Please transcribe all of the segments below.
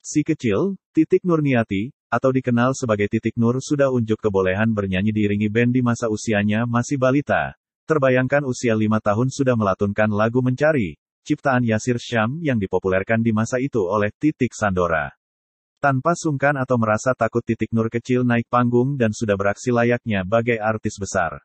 Si kecil, Titik Nurniati, atau dikenal sebagai Titik Nur sudah unjuk kebolehan bernyanyi diiringi band di masa usianya masih balita. Terbayangkan usia 5 tahun sudah melatunkan lagu Mencari, ciptaan Yasir Syam yang dipopulerkan di masa itu oleh Titik Sandora. Tanpa sungkan atau merasa takut Titik Nur kecil naik panggung dan sudah beraksi layaknya bagai artis besar.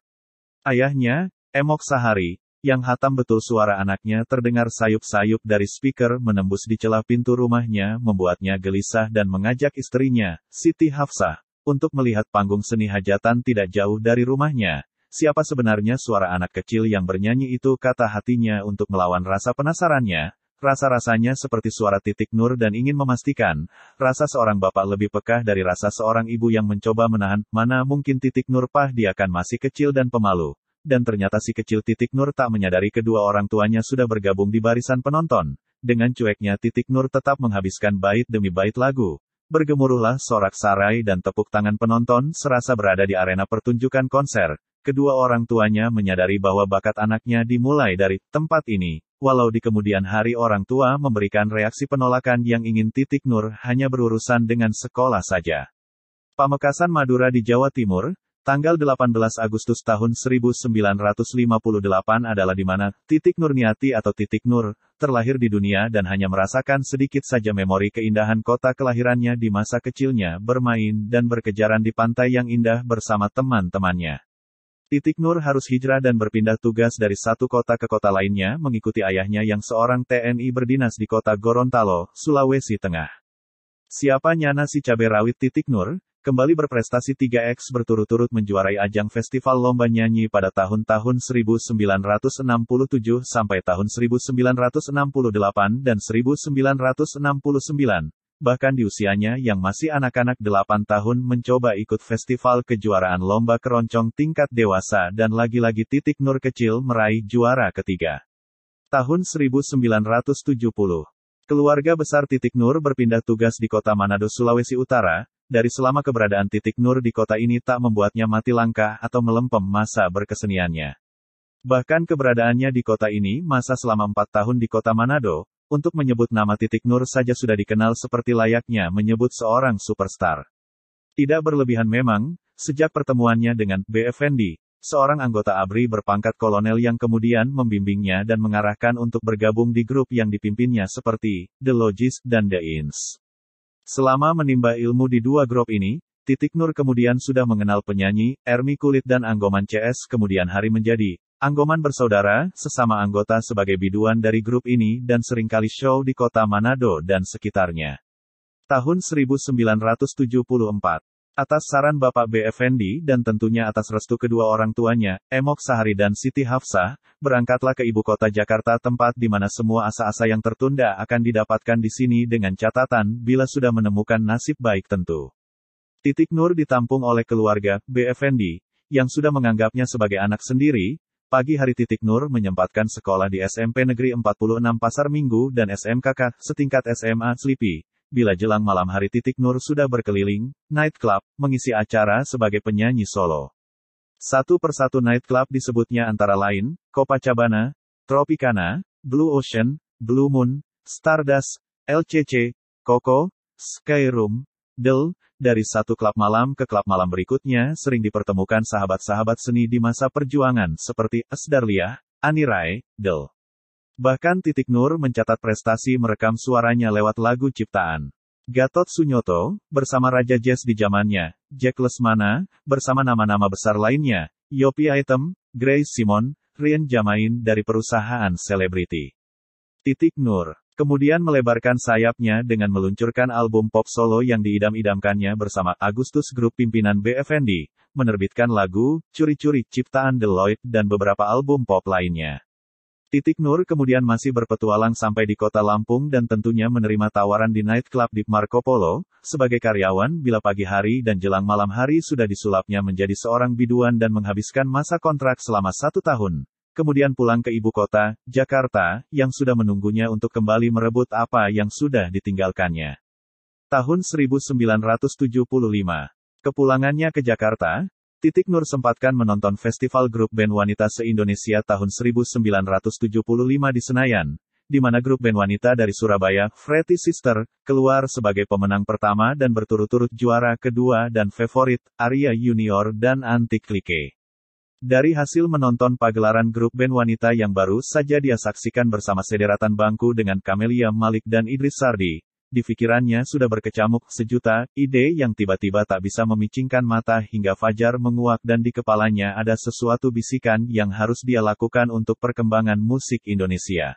Ayahnya, Emok Sahari, yang hatam betul suara anaknya terdengar sayup-sayup dari speaker menembus di celah pintu rumahnya membuatnya gelisah dan mengajak istrinya, Siti Hafsah, untuk melihat panggung seni hajatan tidak jauh dari rumahnya. Siapa sebenarnya suara anak kecil yang bernyanyi itu, kata hatinya untuk melawan rasa penasarannya. Rasa-rasanya seperti suara Titik Nur dan ingin memastikan, rasa seorang bapak lebih peka dari rasa seorang ibu yang mencoba menahan, mana mungkin Titik Nur dia kan masih kecil dan pemalu. Dan ternyata si kecil Titik Nur tak menyadari kedua orang tuanya sudah bergabung di barisan penonton. Dengan cueknya Titik Nur tetap menghabiskan bait demi bait lagu. Bergemuruhlah sorak-sarai dan tepuk tangan penonton serasa berada di arena pertunjukan konser. Kedua orang tuanya menyadari bahwa bakat anaknya dimulai dari tempat ini. Walau di kemudian hari orang tua memberikan reaksi penolakan yang ingin Titik Nur hanya berurusan dengan sekolah saja. Pamekasan, Madura di Jawa Timur, tanggal 18 Agustus tahun 1958 adalah di mana Titik Nurniati atau Titik Nur terlahir di dunia dan hanya merasakan sedikit saja memori keindahan kota kelahirannya di masa kecilnya bermain dan berkejaran di pantai yang indah bersama teman-temannya. Titik Nur harus hijrah dan berpindah tugas dari satu kota ke kota lainnya mengikuti ayahnya yang seorang TNI berdinas di kota Gorontalo, Sulawesi Tengah. Siapa nyana si cabai rawit Titik Nur, kembali berprestasi 3x berturut-turut menjuarai ajang festival lomba nyanyi pada tahun-tahun 1967 sampai tahun 1968 dan 1969. Bahkan di usianya yang masih anak-anak 8 tahun mencoba ikut festival kejuaraan lomba keroncong tingkat dewasa dan lagi-lagi Titik Nur kecil meraih juara ketiga. Tahun 1970. Keluarga besar Titik Nur berpindah tugas di kota Manado, Sulawesi Utara. Dari selama keberadaan Titik Nur di kota ini tak membuatnya mati langkah atau melempem masa berkeseniannya. Bahkan keberadaannya di kota ini masa selama 4 tahun di kota Manado. Untuk menyebut nama Titik Nur saja sudah dikenal seperti layaknya menyebut seorang superstar. Tidak berlebihan memang, sejak pertemuannya dengan B. Effendi, seorang anggota ABRI berpangkat kolonel yang kemudian membimbingnya dan mengarahkan untuk bergabung di grup yang dipimpinnya seperti The Logis dan The Ins. Selama menimba ilmu di dua grup ini, Titik Nur kemudian sudah mengenal penyanyi, Ermi Kulit dan Anggoman CS kemudian hari menjadi Anggoman bersaudara, sesama anggota sebagai biduan dari grup ini dan seringkali show di kota Manado dan sekitarnya. Tahun 1974. Atas saran Bapak B. Effendi dan tentunya atas restu kedua orang tuanya, Emok Sahari dan Siti Hafsah, berangkatlah ke ibu kota Jakarta, tempat di mana semua asa-asa yang tertunda akan didapatkan di sini dengan catatan bila sudah menemukan nasib baik tentu. Titik Nur ditampung oleh keluarga B. Effendi, yang sudah menganggapnya sebagai anak sendiri. Pagi hari Titik Nur menyempatkan sekolah di SMP Negeri 46 Pasar Minggu dan SMKK, setingkat SMA Sleepy. Bila jelang malam hari Titik Nur sudah berkeliling, nightclub, mengisi acara sebagai penyanyi solo. Satu persatu nightclub disebutnya antara lain, Copacabana, Tropicana, Blue Ocean, Blue Moon, Stardust, LCC, Coco, Skyroom, Del. Dari satu klub malam ke klub malam berikutnya sering dipertemukan sahabat-sahabat seni di masa perjuangan seperti Asdarlia, Ani Rai, Del. Bahkan Titik Nur mencatat prestasi merekam suaranya lewat lagu ciptaan Gatot Sunyoto, bersama Raja Jazz di zamannya, Jack Lesmana, bersama nama-nama besar lainnya, Yopie Item, Grace Simon, Rian Jamain dari perusahaan selebriti. Titik Nur kemudian melebarkan sayapnya dengan meluncurkan album pop solo yang diidam-idamkannya bersama Agustus Group pimpinan B. Effendi, menerbitkan lagu Curi-Curi ciptaan The Lloyd dan beberapa album pop lainnya. Titik Nur kemudian masih berpetualang sampai di kota Lampung dan tentunya menerima tawaran di nightclub di Marco Polo, sebagai karyawan bila pagi hari dan jelang malam hari sudah disulapnya menjadi seorang biduan dan menghabiskan masa kontrak selama 1 tahun. Kemudian pulang ke ibu kota, Jakarta, yang sudah menunggunya untuk kembali merebut apa yang sudah ditinggalkannya. Tahun 1975. Kepulangannya ke Jakarta, Titik Nur sempatkan menonton Festival Grup Band Wanita se-Indonesia tahun 1975 di Senayan. di mana grup band wanita dari Surabaya, Pretty Sister, keluar sebagai pemenang pertama dan berturut-turut juara kedua dan favorit, Arya Junior dan Antik Clique. Dari hasil menonton pagelaran grup band wanita yang baru saja dia saksikan bersama sederatan bangku dengan Camelia Malik dan Idris Sardi, di pikirannya sudah berkecamuk sejuta ide yang tiba-tiba tak bisa memicingkan mata hingga fajar menguak dan di kepalanya ada sesuatu bisikan yang harus dia lakukan untuk perkembangan musik Indonesia.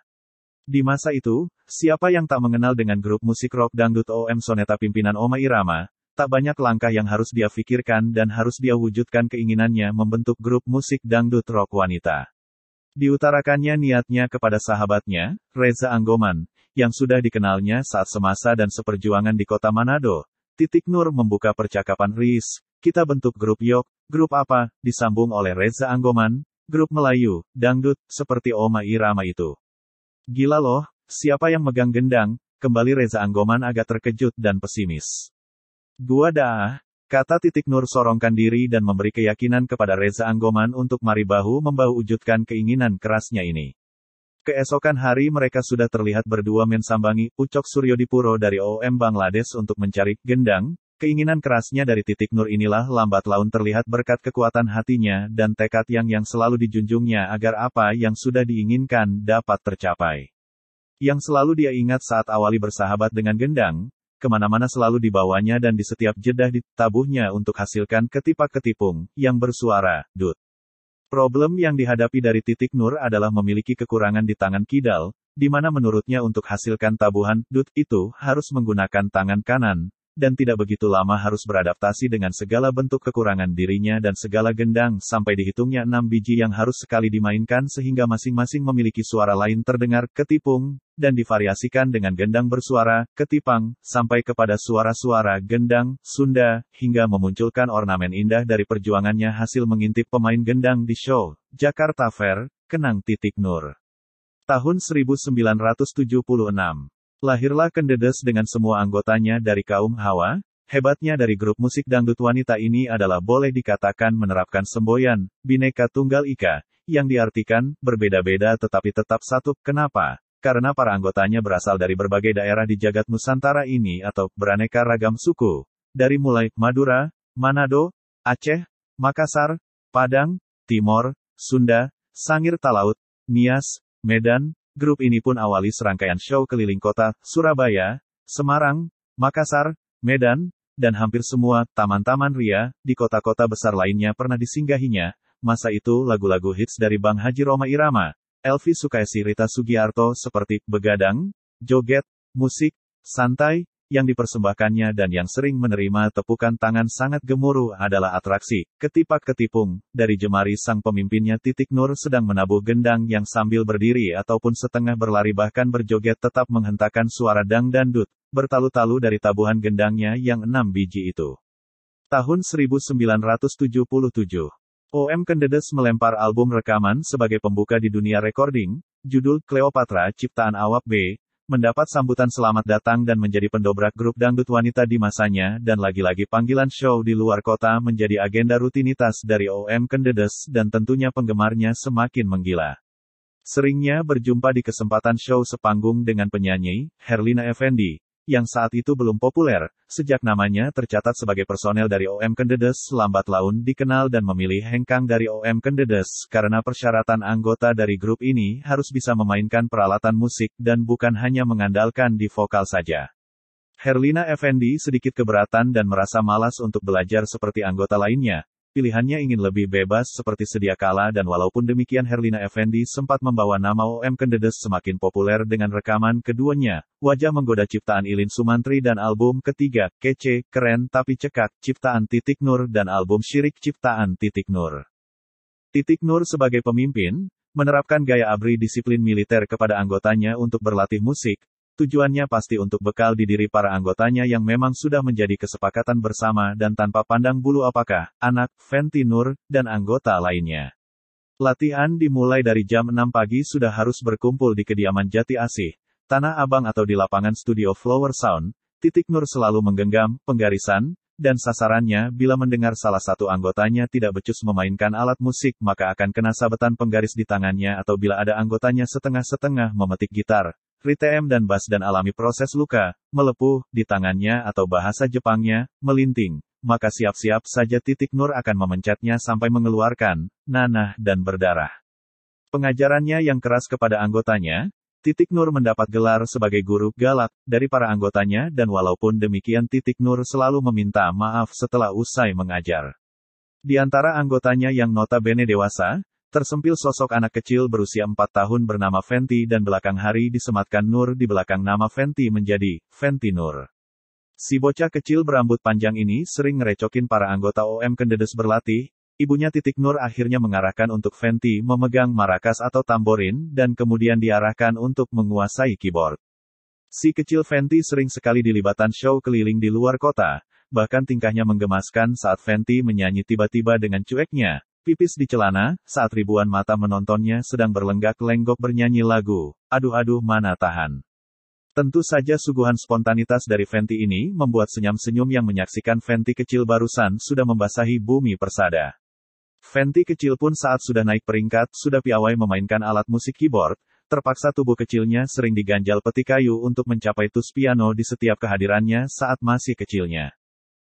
Di masa itu, siapa yang tak mengenal dengan grup musik rock dangdut OM Soneta pimpinan Rhoma Irama, tak banyak langkah yang harus dia pikirkan dan harus dia wujudkan keinginannya membentuk grup musik dangdut rock wanita. Diutarakannya niatnya kepada sahabatnya, Reza Anggoman, yang sudah dikenalnya saat semasa dan seperjuangan di kota Manado. Nur membuka percakapan kita bentuk grup yok, grup apa, disambung oleh Reza Anggoman, grup Melayu, dangdut, seperti Rhoma Irama itu. Gila loh, siapa yang megang gendang, kembali Reza Anggoman agak terkejut dan pesimis. Gua dah, kata Nur sorongkan diri dan memberi keyakinan kepada Reza Anggoman untuk mari bahu-membahu wujudkan keinginan kerasnya ini. Keesokan hari mereka sudah terlihat berdua mensambangi Ucok Suryodipuro dari OM Bangladesh untuk mencari gendang. Keinginan kerasnya dari Nur inilah lambat laun terlihat berkat kekuatan hatinya dan tekad yang selalu dijunjungnya agar apa yang sudah diinginkan dapat tercapai. Yang selalu dia ingat saat awali bersahabat dengan gendang, kemana-mana selalu dibawanya dan di setiap jedah ditabuhnya untuk hasilkan ketipak-ketipung yang bersuara dut. Problem yang dihadapi dari Nur adalah memiliki kekurangan di tangan kidal, di mana menurutnya untuk hasilkan tabuhan dut itu harus menggunakan tangan kanan, dan tidak begitu lama harus beradaptasi dengan segala bentuk kekurangan dirinya dan segala gendang sampai dihitungnya 6 biji yang harus sekali dimainkan sehingga masing-masing memiliki suara lain terdengar ketipung, dan divariasikan dengan gendang bersuara ketipang, sampai kepada suara-suara gendang Sunda, hingga memunculkan ornamen indah dari perjuangannya hasil mengintip pemain gendang di show Jakarta Fair, kenang Nur. Tahun 1976. Lahirlah Kendedes dengan semua anggotanya dari kaum Hawa. Hebatnya dari grup musik dangdut wanita ini adalah boleh dikatakan menerapkan semboyan, Bhinneka Tunggal Ika, yang diartikan, berbeda-beda tetapi tetap satu. Kenapa? Karena para anggotanya berasal dari berbagai daerah di jagat Nusantara ini atau beraneka ragam suku. Dari mulai Madura, Manado, Aceh, Makassar, Padang, Timor, Sunda, Sangir Talaut, Nias, Medan. Grup ini pun awali serangkaian show keliling kota, Surabaya, Semarang, Makassar, Medan, dan hampir semua taman-taman ria di kota-kota besar lainnya pernah disinggahinya. Masa itu lagu-lagu hits dari Bang Haji Rhoma Irama, Elvi Sukaesih, Rita Sugiarto seperti Begadang, Joget, Musik, Santai, yang dipersembahkannya dan yang sering menerima tepukan tangan sangat gemuruh adalah atraksi ketipak-ketipung dari jemari sang pemimpinnya. Nur sedang menabuh gendang yang sambil berdiri ataupun setengah berlari bahkan berjoget tetap menghentakkan suara dang dandut, bertalu-talu dari tabuhan gendangnya yang 6 biji itu. Tahun 1977. OM Kendedes melempar album rekaman sebagai pembuka di dunia recording, judul Cleopatra ciptaan Awak B, mendapat sambutan selamat datang dan menjadi pendobrak grup dangdut wanita di masanya dan lagi-lagi panggilan show di luar kota menjadi agenda rutinitas dari OM Kendedes dan tentunya penggemarnya semakin menggila. Seringnya berjumpa di kesempatan show sepanggung dengan penyanyi, Herlina Effendi, yang saat itu belum populer, sejak namanya tercatat sebagai personel dari OM Kendedes lambat laun dikenal dan memilih hengkang dari OM Kendedes karena persyaratan anggota dari grup ini harus bisa memainkan peralatan musik dan bukan hanya mengandalkan di vokal saja. Herlina Effendi sedikit keberatan dan merasa malas untuk belajar seperti anggota lainnya. Pilihannya ingin lebih bebas seperti sedia kala dan walaupun demikian Herlina Effendi sempat membawa nama OM Kendedes semakin populer dengan rekaman keduanya, Wajah Menggoda ciptaan Ilin Sumantri dan album ketiga, Kece, Keren Tapi Cekak, ciptaan Nur dan album Syirik ciptaan Nur. Nur sebagai pemimpin, menerapkan gaya ABRI disiplin militer kepada anggotanya untuk berlatih musik. Tujuannya pasti untuk bekal di diri para anggotanya yang memang sudah menjadi kesepakatan bersama dan tanpa pandang bulu apakah anak, Nur, dan anggota lainnya. Latihan dimulai dari jam 6 pagi sudah harus berkumpul di kediaman Jati Asih, Tanah Abang atau di lapangan studio Flower Sound. Nur selalu menggenggam penggarisan dan sasarannya bila mendengar salah satu anggotanya tidak becus memainkan alat musik maka akan kena sabetan penggaris di tangannya atau bila ada anggotanya setengah-setengah memetik gitar. RTM dan Bass dan alami proses luka, melepuh, di tangannya atau bahasa Jepangnya, melinting, maka siap-siap saja Titik Nur akan memencetnya sampai mengeluarkan nanah dan berdarah. Pengajarannya yang keras kepada anggotanya, Titik Nur mendapat gelar sebagai guru galak dari para anggotanya dan walaupun demikian Titik Nur selalu meminta maaf setelah usai mengajar. Di antara anggotanya yang notabene dewasa, tersempil sosok anak kecil berusia 4 tahun bernama Fenty dan belakang hari disematkan Nur di belakang nama Fenty menjadi Fenty Nur. Si bocah kecil berambut panjang ini sering ngerecokin para anggota OM Kendedes berlatih. Ibunya Titik Nur akhirnya mengarahkan untuk Fenty memegang marakas atau tamborin dan kemudian diarahkan untuk menguasai keyboard. Si kecil Fenty sering sekali dilibatan show keliling di luar kota, bahkan tingkahnya menggemaskan saat Fenty menyanyi tiba-tiba dengan cueknya pipis di celana, saat ribuan mata menontonnya sedang berlenggak-lenggok bernyanyi lagu, aduh-aduh mana tahan. Tentu saja suguhan spontanitas dari Fenty ini membuat senyum-senyum yang menyaksikan Fenty kecil barusan sudah membasahi bumi persada. Fenty kecil pun saat sudah naik peringkat sudah piawai memainkan alat musik keyboard, terpaksa tubuh kecilnya sering diganjal peti kayu untuk mencapai tus piano di setiap kehadirannya saat masih kecilnya.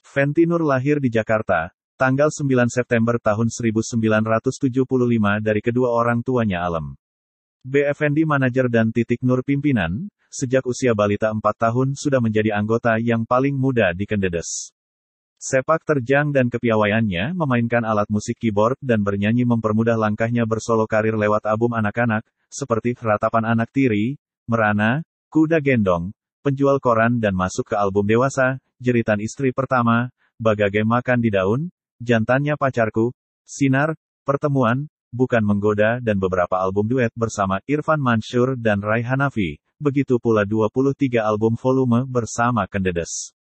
Fenty Nur lahir di Jakarta, tanggal 9 September tahun 1975 dari kedua orang tuanya Alem B. Effendi manajer dan Titik Nur pimpinan, sejak usia balita 4 tahun sudah menjadi anggota yang paling muda di Kendedes. Sepak terjang dan kepiawaiannya memainkan alat musik keyboard dan bernyanyi mempermudah langkahnya bersolo karir lewat album anak-anak, seperti Ratapan Anak Tiri, Merana, Kuda Gendong, Penjual Koran dan masuk ke album dewasa, Jeritan Istri Pertama, Bagage Makan di Daun, Jantannya Pacarku, Sinar, Pertemuan, Bukan Menggoda dan beberapa album duet bersama Irfan Mansur dan Rai Hanafi, begitu pula 23 album volume bersama Kendedes.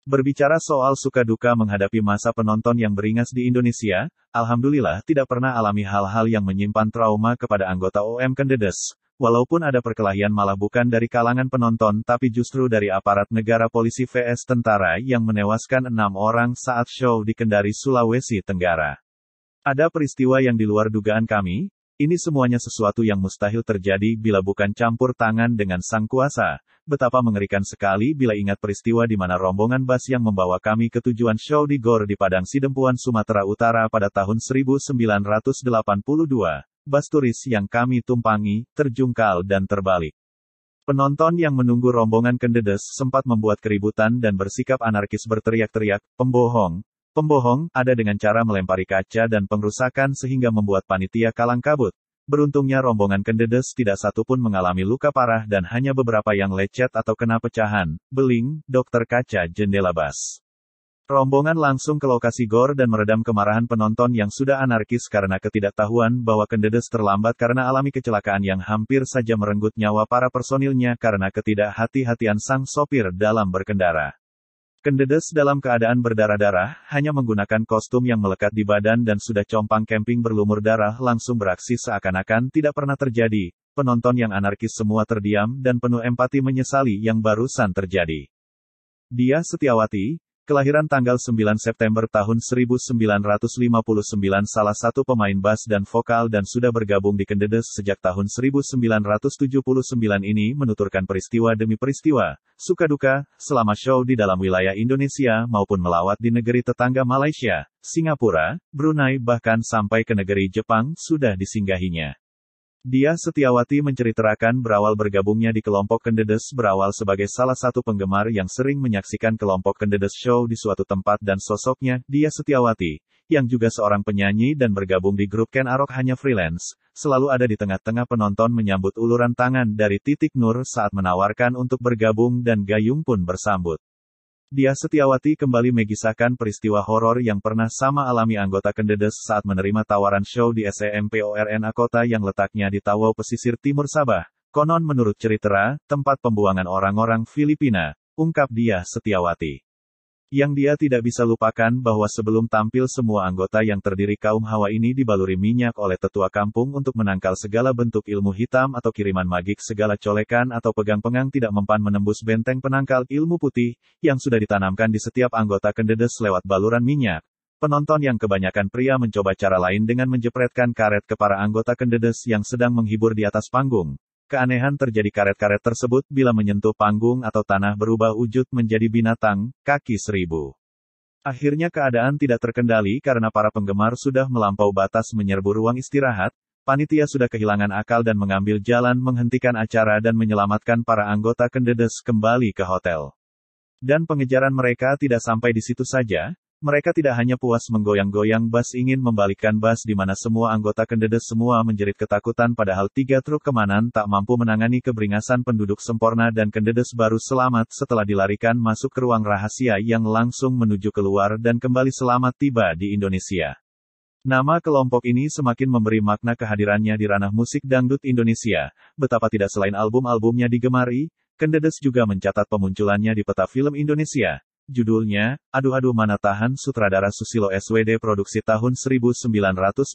Berbicara soal suka duka menghadapi masa penonton yang beringas di Indonesia, alhamdulillah tidak pernah alami hal-hal yang menyimpan trauma kepada anggota OM Kendedes, walaupun ada perkelahian malah bukan dari kalangan penonton tapi justru dari aparat negara polisi vs tentara yang menewaskan 6 orang saat show di Kendari, Sulawesi Tenggara. Ada peristiwa yang di luar dugaan kami, ini semuanya sesuatu yang mustahil terjadi bila bukan campur tangan dengan Sang Kuasa. Betapa mengerikan sekali bila ingat peristiwa di mana rombongan bas yang membawa kami ke tujuan show di GOR di Padang Sidempuan, Sumatera Utara pada tahun 1982, bas turis yang kami tumpangi, terjungkal dan terbalik. Penonton yang menunggu rombongan Kendedes sempat membuat keributan dan bersikap anarkis berteriak-teriak, "Pembohong! Pembohong!" ada dengan cara melempari kaca dan pengrusakan sehingga membuat panitia kalang kabut. Beruntungnya rombongan Kendedes tidak satu pun mengalami luka parah dan hanya beberapa yang lecet atau kena pecahan, beling, dokter kaca jendela bas. Rombongan langsung ke lokasi GOR dan meredam kemarahan penonton yang sudah anarkis karena ketidaktahuan bahwa Kendedes terlambat karena alami kecelakaan yang hampir saja merenggut nyawa para personilnya karena ketidakhati-hatian sang sopir dalam berkendara. Kendedes dalam keadaan berdarah-darah, hanya menggunakan kostum yang melekat di badan dan sudah compang camping berlumur darah langsung beraksi seakan-akan tidak pernah terjadi. Penonton yang anarkis semua terdiam dan penuh empati menyesali yang barusan terjadi. Dia Setiawati, kelahiran tanggal 9 September tahun 1959, salah satu pemain bass dan vokal dan sudah bergabung di Kendedes sejak tahun 1979 ini menuturkan peristiwa demi peristiwa, suka duka, selama show di dalam wilayah Indonesia maupun melawat di negeri tetangga Malaysia, Singapura, Brunei bahkan sampai ke negeri Jepang sudah disinggahinya. Dia Setiawati menceritakan berawal bergabungnya di kelompok Kendedes berawal sebagai salah satu penggemar yang sering menyaksikan kelompok Kendedes show di suatu tempat dan sosoknya, Dia Setiawati, yang juga seorang penyanyi dan bergabung di grup Ken Arok hanya freelance, selalu ada di tengah-tengah penonton menyambut uluran tangan dari Titik Nur saat menawarkan untuk bergabung dan gayung pun bersambut. Dia Setiawati kembali mengisahkan peristiwa horor yang pernah sama alami anggota Kendedes saat menerima tawaran show di SEMPORNA kota yang letaknya di Tawau pesisir timur Sabah. Konon menurut cerita, tempat pembuangan orang-orang Filipina, ungkap Dia Setiawati. Yang dia tidak bisa lupakan bahwa sebelum tampil semua anggota yang terdiri kaum Hawa ini dibaluri minyak oleh tetua kampung untuk menangkal segala bentuk ilmu hitam atau kiriman magik, segala colekan atau pegang-pengang tidak mempan menembus benteng penangkal ilmu putih, yang sudah ditanamkan di setiap anggota Kendedes lewat baluran minyak. Penonton yang kebanyakan pria mencoba cara lain dengan menjepretkan karet ke para anggota Kendedes yang sedang menghibur di atas panggung. Keanehan terjadi karet-karet tersebut bila menyentuh panggung atau tanah berubah wujud menjadi binatang, kaki 1000. Akhirnya keadaan tidak terkendali karena para penggemar sudah melampau batas menyerbu ruang istirahat, panitia sudah kehilangan akal dan mengambil jalan menghentikan acara dan menyelamatkan para anggota Kendedes kembali ke hotel. Dan pengejaran mereka tidak sampai di situ saja. Mereka tidak hanya puas menggoyang-goyang bas ingin membalikkan bas di mana semua anggota Kendedes semua menjerit ketakutan padahal 3 truk kemanan tak mampu menangani keberingasan penduduk Semporna dan Kendedes baru selamat setelah dilarikan masuk ke ruang rahasia yang langsung menuju keluar dan kembali selamat tiba di Indonesia. Nama kelompok ini semakin memberi makna kehadirannya di ranah musik dangdut Indonesia. Betapa tidak selain album-albumnya digemari, Kendedes juga mencatat pemunculannya di peta film Indonesia. Judulnya, Aduh Aduh Mana Tahan sutradara Susilo SWT produksi tahun 1980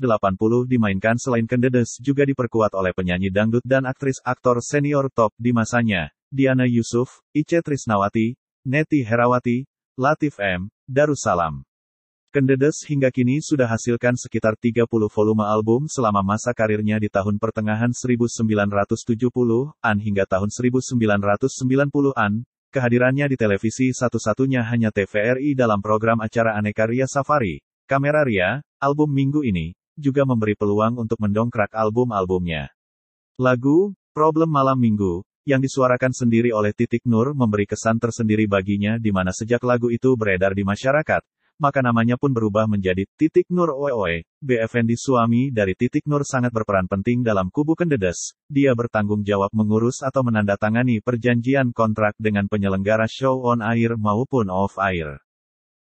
dimainkan selain Kendedes juga diperkuat oleh penyanyi dangdut dan aktris aktor senior top di masanya, Diana Yusuf, Ice Trisnawati, Neti Herawati, Latif M, Darussalam. Kendedes hingga kini sudah hasilkan sekitar 30 volume album selama masa karirnya di tahun pertengahan 1970-an hingga tahun 1990-an. Kehadirannya di televisi satu-satunya hanya TVRI dalam program acara Aneka Ria Safari, Kamera Ria, album minggu ini, juga memberi peluang untuk mendongkrak album-albumnya. Lagu, Problem Malam Minggu, yang disuarakan sendiri oleh Titik Nur memberi kesan tersendiri baginya di mana sejak lagu itu beredar di masyarakat, maka namanya pun berubah menjadi Titik Nur Oe. B. Effendi suami dari Titik Nur sangat berperan penting dalam kubu Kendedes. Dia bertanggung jawab mengurus atau menandatangani perjanjian kontrak dengan penyelenggara show on air maupun off air.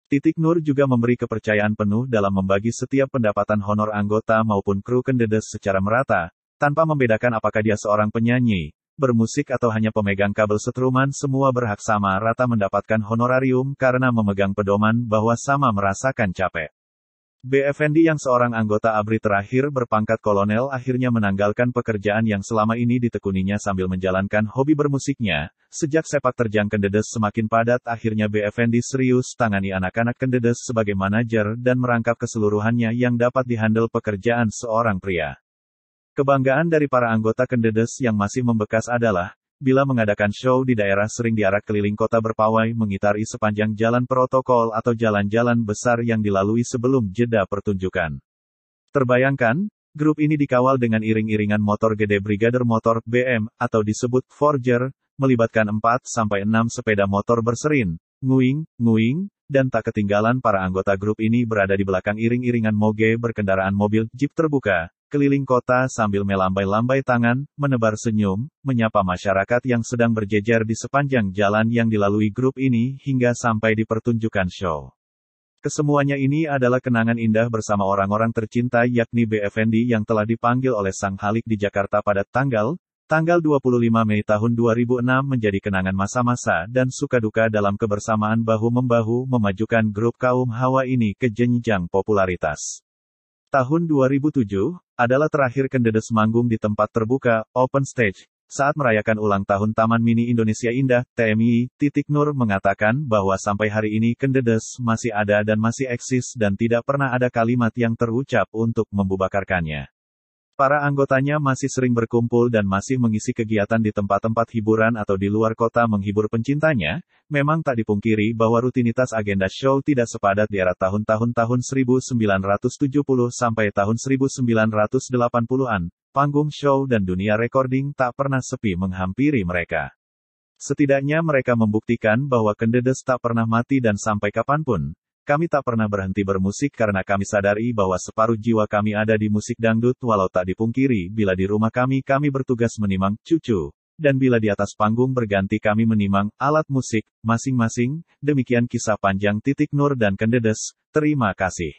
Titik Nur juga memberi kepercayaan penuh dalam membagi setiap pendapatan honor anggota maupun kru Kendedes secara merata, tanpa membedakan apakah dia seorang penyanyi, bermusik atau hanya pemegang kabel setruman, semua berhak sama rata mendapatkan honorarium karena memegang pedoman bahwa sama merasakan capek. B. Effendi yang seorang anggota ABRI terakhir berpangkat kolonel akhirnya menanggalkan pekerjaan yang selama ini ditekuninya sambil menjalankan hobi bermusiknya. Sejak sepak terjang Kendedes semakin padat akhirnya B. Effendi serius tangani anak-anak Kendedes sebagai manajer dan merangkap keseluruhannya yang dapat dihandle pekerjaan seorang pria. Kebanggaan dari para anggota Kendedes yang masih membekas adalah, bila mengadakan show di daerah sering diarak keliling kota berpawai mengitari sepanjang jalan protokol atau jalan-jalan besar yang dilalui sebelum jeda pertunjukan. Terbayangkan, grup ini dikawal dengan iring-iringan motor gede Brigader Motor, BM, atau disebut Forger, melibatkan 4-6 sepeda motor berserin, nguing, dan tak ketinggalan para anggota grup ini berada di belakang iring-iringan moge berkendaraan mobil Jeep terbuka, keliling kota sambil melambai-lambai tangan, menebar senyum, menyapa masyarakat yang sedang berjejer di sepanjang jalan yang dilalui grup ini hingga sampai di pertunjukan show. Kesemuanya ini adalah kenangan indah bersama orang-orang tercinta yakni B. Effendi yang telah dipanggil oleh Sang Halik di Jakarta pada tanggal 25 Mei tahun 2006 menjadi kenangan masa-masa dan suka duka dalam kebersamaan bahu-membahu memajukan grup kaum hawa ini ke jenjang popularitas. Tahun 2007, adalah terakhir Kendedes manggung di tempat terbuka, open stage. Saat merayakan ulang tahun Taman Mini Indonesia Indah, TMI, Titik Nur mengatakan bahwa sampai hari ini Kendedes masih ada dan masih eksis dan tidak pernah ada kalimat yang terucap untuk membubarkannya. Para anggotanya masih sering berkumpul dan masih mengisi kegiatan di tempat-tempat hiburan atau di luar kota menghibur pencintanya. Memang tak dipungkiri bahwa rutinitas agenda show tidak sepadat di era tahun-tahun 1970 sampai tahun 1980-an. Panggung show dan dunia recording tak pernah sepi menghampiri mereka. Setidaknya mereka membuktikan bahwa Kendedes tak pernah mati dan sampai kapanpun, kami tak pernah berhenti bermusik karena kami sadari bahwa separuh jiwa kami ada di musik dangdut walau tak dipungkiri bila di rumah kami bertugas menimang cucu, dan bila di atas panggung berganti kami menimang alat musik masing-masing. Demikian kisah panjang Titik Nur dan Kendedes. Terima kasih.